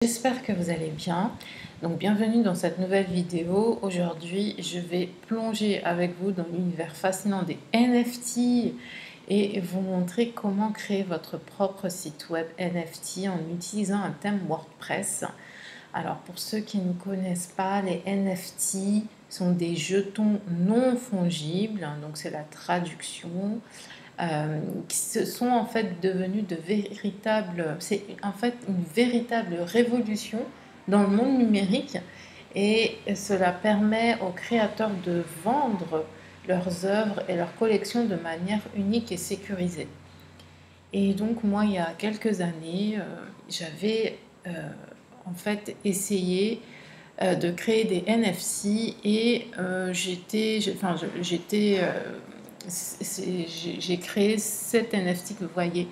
J'espère que vous allez bien. Donc bienvenue dans cette nouvelle vidéo. Aujourd'hui, je vais plonger avec vous dans l'univers fascinant des NFT et vous montrer comment créer votre propre site web NFT en utilisant un thème WordPress. Alors pour ceux qui ne connaissent pas, les NFT sont des jetons non fongibles, donc c'est la traduction. Qui se sont en fait devenus c'est en fait une véritable révolution dans le monde numérique et cela permet aux créateurs de vendre leurs œuvres et leurs collections de manière unique et sécurisée. Et donc moi, il y a quelques années, j'avais en fait essayé de créer des NFC et j'ai créé 7 NFT que vous voyez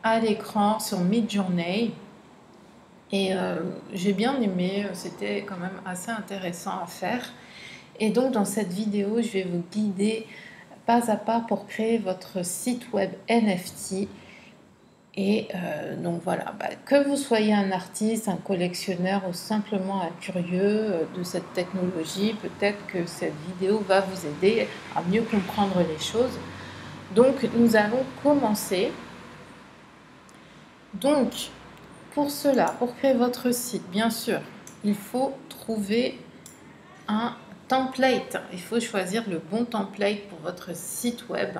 à l'écran sur Midjourney et j'ai bien aimé, c'était quand même assez intéressant à faire. Et donc dans cette vidéo, je vais vous guider pas à pas pour créer votre site web NFT. Et donc voilà, que vous soyez un artiste, un collectionneur ou simplement un curieux de cette technologie, peut-être que cette vidéo va vous aider à mieux comprendre les choses. Donc nous allons commencer. Donc pour cela, pour créer votre site, bien sûr, il faut trouver un template. Il faut choisir le bon template pour votre site web.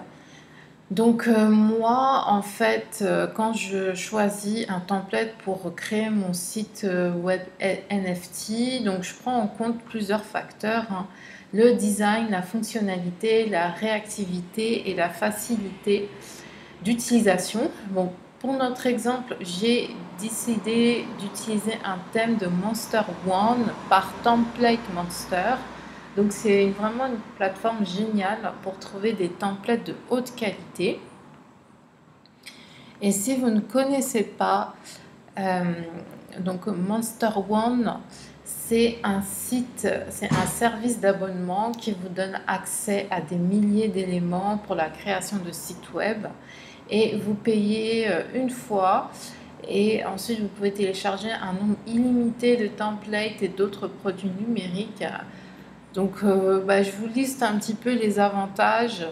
Donc moi, en fait, quand je choisis un template pour créer mon site web NFT, donc je prends en compte plusieurs facteurs, hein. Le design, la fonctionnalité, la réactivité et la facilité d'utilisation. Bon, pour notre exemple, j'ai décidé d'utiliser un thème de Monster One par Template Monster. Donc c'est vraiment une plateforme géniale pour trouver des templates de haute qualité. Et si vous ne connaissez pas, donc Monster One, c'est un site, c'est un service d'abonnement qui vous donne accès à des milliers d'éléments pour la création de sites web. Et vous payez une fois et ensuite vous pouvez télécharger un nombre illimité de templates et d'autres produits numériques. Donc, je vous liste un petit peu les avantages.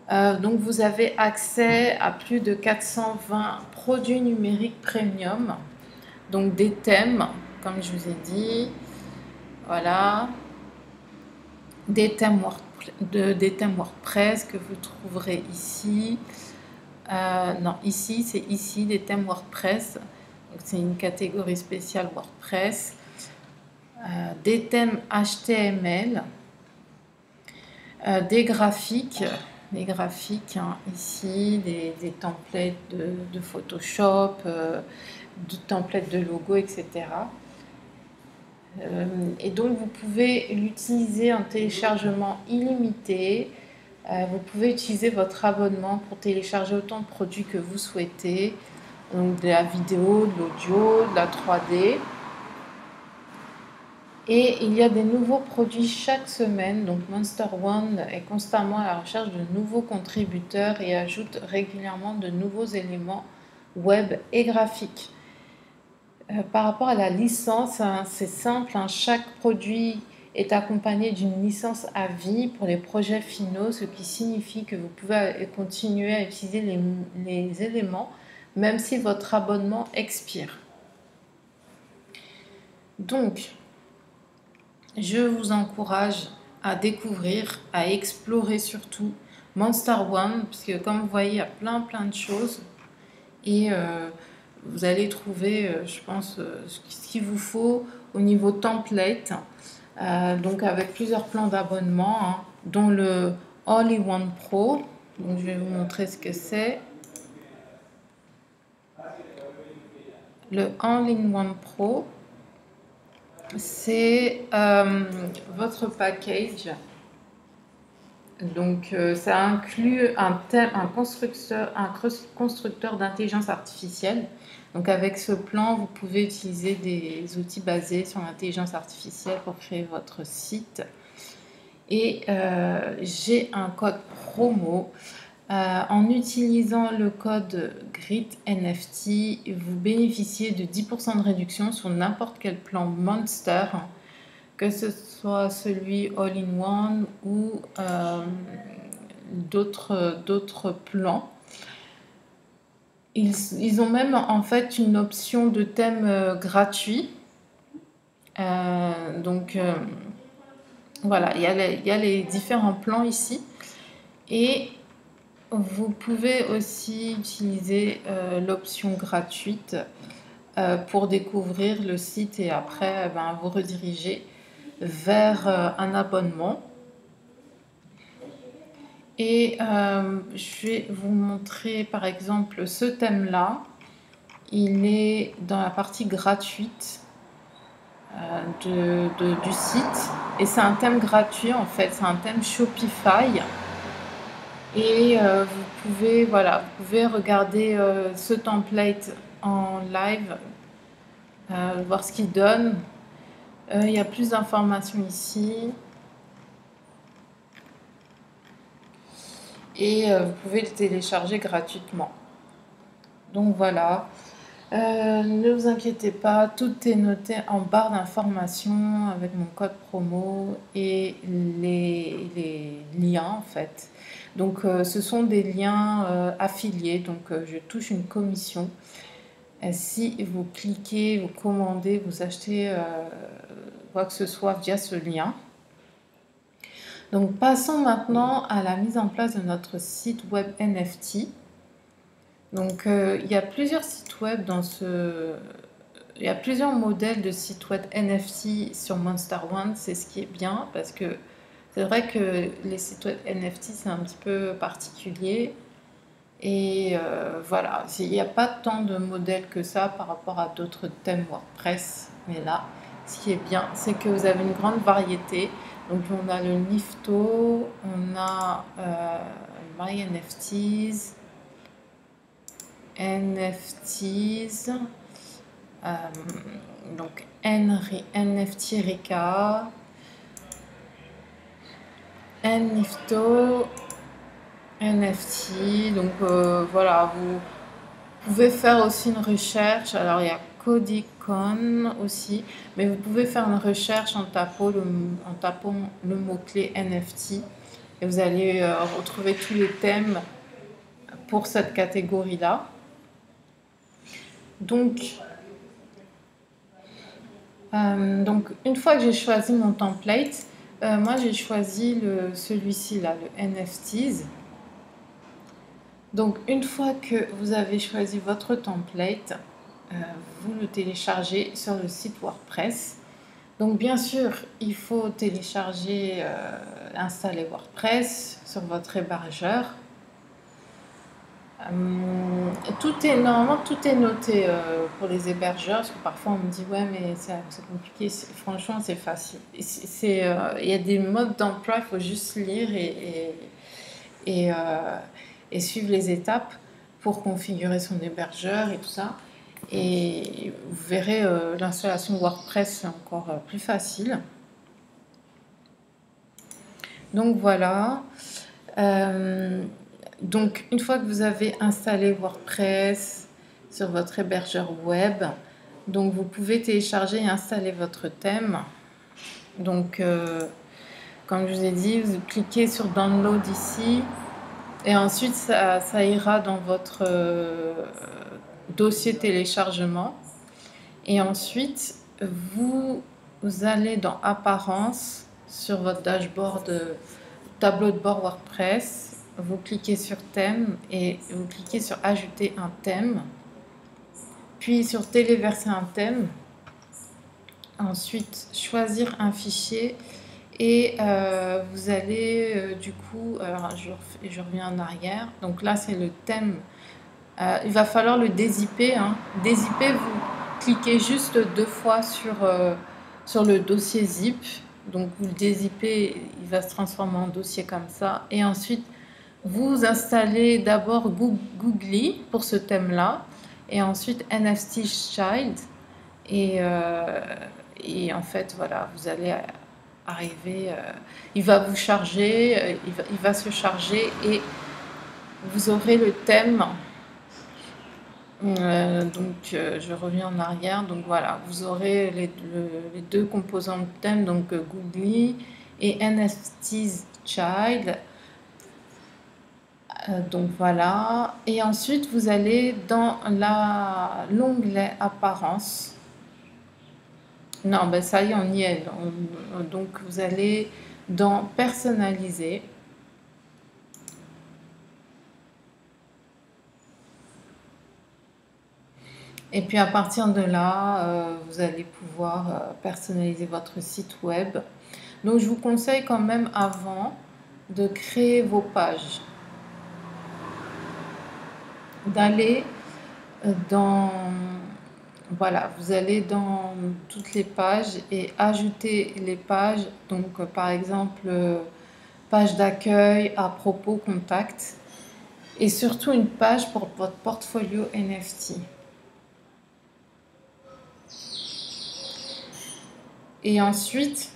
Donc, vous avez accès à plus de 420 produits numériques premium. Donc, des thèmes, comme je vous ai dit. Voilà. Des thèmes WordPress que vous trouverez ici. Non, ici, c'est ici, des thèmes WordPress. Donc, c'est une catégorie spéciale WordPress. Des thèmes HTML, des graphiques, hein, ici, des templates de Photoshop, de templates de logo, etc. Et donc vous pouvez l'utiliser en téléchargement illimité. Vous pouvez utiliser votre abonnement pour télécharger autant de produits que vous souhaitez, donc de la vidéo, de l'audio, de la 3D. Et il y a des nouveaux produits chaque semaine, donc Monster One est constamment à la recherche de nouveaux contributeurs et ajoute régulièrement de nouveaux éléments web et graphiques. Par rapport à la licence, hein, c'est simple, hein, chaque produit est accompagné d'une licence à vie pour les projets finaux, ce qui signifie que vous pouvez continuer à utiliser les éléments même si votre abonnement expire. Donc, je vous encourage à découvrir, à explorer surtout Monster One, puisque comme vous voyez, il y a plein de choses. Et vous allez trouver, je pense, ce qu'il vous faut au niveau template. Donc avec plusieurs plans d'abonnement, hein, dont le All-in-One Pro. Donc je vais vous montrer ce que c'est. Le All-in-One Pro, c'est votre package. Donc ça inclut un constructeur d'intelligence artificielle. Donc avec ce plan, vous pouvez utiliser des outils basés sur l'intelligence artificielle pour créer votre site. Et j'ai un code promo. En utilisant le code Grit NFT, vous bénéficiez de 10% de réduction sur n'importe quel plan Monster, que ce soit celui All-in-One ou d'autres plans. Ils ont même en fait une option de thème gratuit. Donc voilà, il y a les différents plans ici. Et vous pouvez aussi utiliser l'option gratuite pour découvrir le site et après vous rediriger vers un abonnement. Et je vais vous montrer par exemple ce thème-là. Il est dans la partie gratuite du site. Et c'est un thème gratuit en fait, c'est un thème Shopify. Et vous pouvez regarder ce template en live, voir ce qu'il donne. Il y a plus d'informations ici. Et vous pouvez le télécharger gratuitement. Donc voilà. Ne vous inquiétez pas, tout est noté en barre d'informations avec mon code promo et les liens en fait. Donc ce sont des liens affiliés, donc je touche une commission. Si vous cliquez, vous commandez, vous achetez quoi que ce soit via ce lien. Donc passons maintenant à la mise en place de notre site web NFT. Donc il y a plusieurs sites web il y a plusieurs modèles de sites web NFT sur Monster One, c'est ce qui est bien parce que c'est vrai que les sites web NFT c'est un petit peu particulier et voilà, il n'y a pas tant de modèles que ça par rapport à d'autres thèmes WordPress, mais là ce qui est bien c'est que vous avez une grande variété. Donc on a le Nifto, on a MyNFTs, NFTs, donc NFT Rika, Nifto, NFT. Donc voilà, vous pouvez faire aussi une recherche. Alors il y a Codicon aussi, mais vous pouvez faire une recherche en tapant le mot-clé NFT et vous allez retrouver tous les thèmes pour cette catégorie-là. Donc une fois que j'ai choisi mon template, moi j'ai choisi celui-ci là, le NFTs. Donc une fois que vous avez choisi votre template, vous le téléchargez sur le site WordPress. Donc bien sûr, il faut télécharger, installer WordPress sur votre hébergeur. Normalement tout est noté pour les hébergeurs, parce que parfois on me dit ouais mais c'est compliqué, franchement c'est facile. Il y a des modes d'emploi, il faut juste lire et suivre les étapes pour configurer son hébergeur et tout ça. Et vous verrez, l'installation WordPress c'est encore plus facile. Donc voilà. Donc une fois que vous avez installé WordPress sur votre hébergeur web, donc vous pouvez télécharger et installer votre thème. Donc comme je vous ai dit, vous cliquez sur Download ici et ensuite ça ira dans votre dossier téléchargement. Et ensuite vous allez dans Apparence sur votre dashboard, tableau de bord WordPress. Vous cliquez sur thème et vous cliquez sur ajouter un thème, puis sur téléverser un thème, ensuite choisir un fichier et vous allez du coup, alors je reviens en arrière, donc là c'est le thème, il va falloir le dézipper, dézipper, vous cliquez juste 2 fois sur le dossier zip, donc vous le dézippez, il va se transformer en dossier comme ça, et ensuite vous installez d'abord Googly pour ce thème-là, et ensuite NFT Child, et en fait, voilà, vous allez arriver, il va vous charger, il va se charger, et vous aurez le thème Je reviens en arrière. Donc voilà, vous aurez les deux composants de thème, donc Googly et NFT's Child. Donc voilà. Et ensuite, vous allez dans l'onglet Apparence. Non, ben ça y est, on y est. Donc vous allez dans Personnaliser. Et puis à partir de là, vous allez pouvoir personnaliser votre site web. Donc je vous conseille quand même avant de créer vos pages, d'aller dans... Voilà, vous allez dans toutes les pages et ajouter les pages. Donc par exemple, page d'accueil, à propos, contact. Et surtout une page pour votre portfolio NFT. Et ensuite,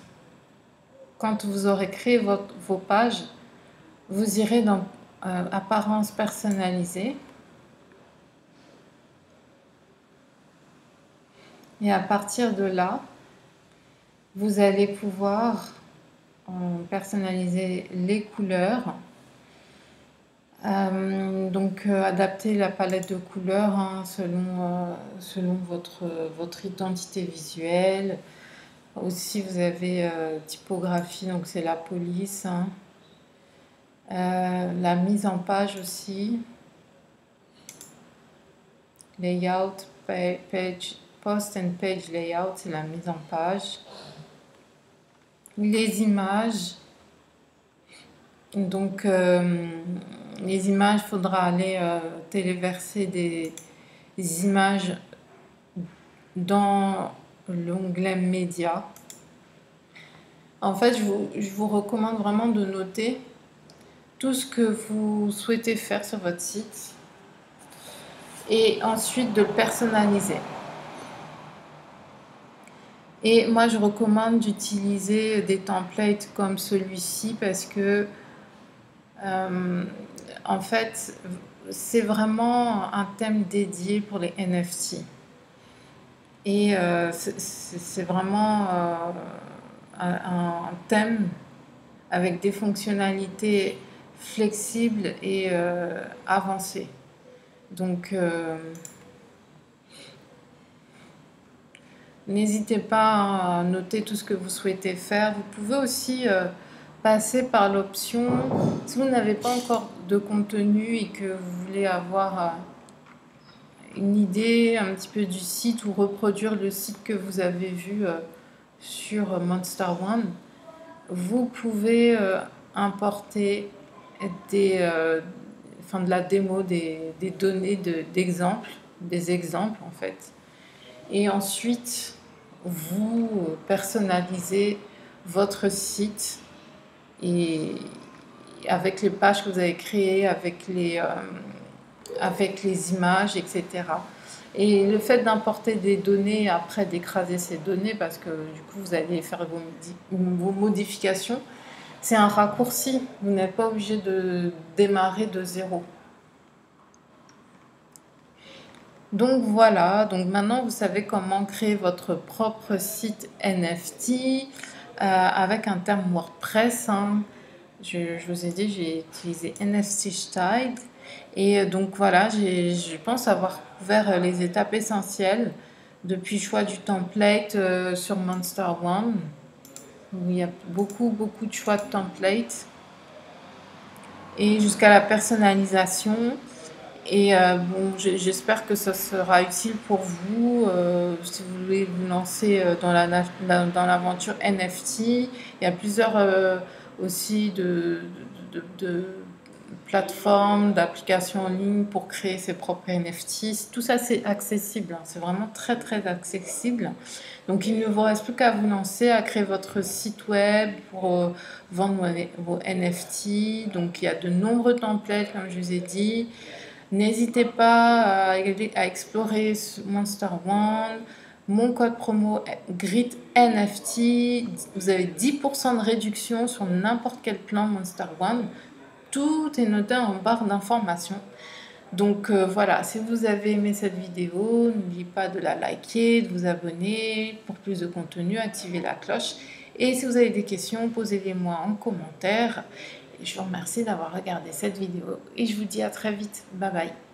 quand vous aurez créé vos pages, vous irez dans Apparence personnalisée. Et à partir de là, vous allez pouvoir personnaliser les couleurs. Adapter la palette de couleurs hein, selon votre identité visuelle. Aussi, vous avez typographie, donc c'est la police. Hein. La mise en page aussi. Layout, page, post and page layout, c'est la mise en page. Les images. Donc, les images, il faudra aller téléverser des images dans l'onglet médias. En fait, je vous recommande vraiment de noter tout ce que vous souhaitez faire sur votre site et ensuite de le personnaliser. Et moi, je recommande d'utiliser des templates comme celui-ci parce que en fait, c'est vraiment un thème dédié pour les NFT. Et c'est vraiment un thème avec des fonctionnalités flexibles et avancées. Donc, n'hésitez pas à noter tout ce que vous souhaitez faire. Vous pouvez aussi passer par l'option, si vous n'avez pas encore de contenu et que vous voulez avoir une idée un petit peu du site ou reproduire le site que vous avez vu sur Monster One, vous pouvez importer de la démo, des données d'exemples, des exemples en fait. Et ensuite, vous personnalisez votre site et avec les pages que vous avez créées, avec les images, etc. Et le fait d'importer des données, après d'écraser ces données, parce que du coup vous allez faire vos modifications, c'est un raccourci. Vous n'êtes pas obligé de démarrer de zéro. Donc voilà, donc maintenant vous savez comment créer votre propre site NFT avec un terme WordPress. Hein. Je vous ai dit, j'ai utilisé NFT Style. Et donc voilà, je pense avoir couvert les étapes essentielles depuis le choix du template sur Monster One, où il y a beaucoup de choix de templates, et jusqu'à la personnalisation. Et bon, j'espère que ça sera utile pour vous si vous voulez vous lancer dans l'aventure NFT. Il y a plusieurs aussi de plateformes, d'applications en ligne pour créer ses propres NFT. Tout ça, c'est accessible. Hein. C'est vraiment très accessible. Donc, il ne vous reste plus qu'à vous lancer, à créer votre site web pour vendre vos NFT. Donc, il y a de nombreux templates, comme je vous ai dit. N'hésitez pas à explorer Monster One. Mon code promo GRIT NFT. Vous avez 10% de réduction sur n'importe quel plan Monster One. Tout est noté en barre d'informations. Donc voilà, si vous avez aimé cette vidéo, n'oubliez pas de la liker, de vous abonner pour plus de contenu, activer la cloche. Et si vous avez des questions, posez-les-moi en commentaire. Je vous remercie d'avoir regardé cette vidéo et je vous dis à très vite. Bye bye.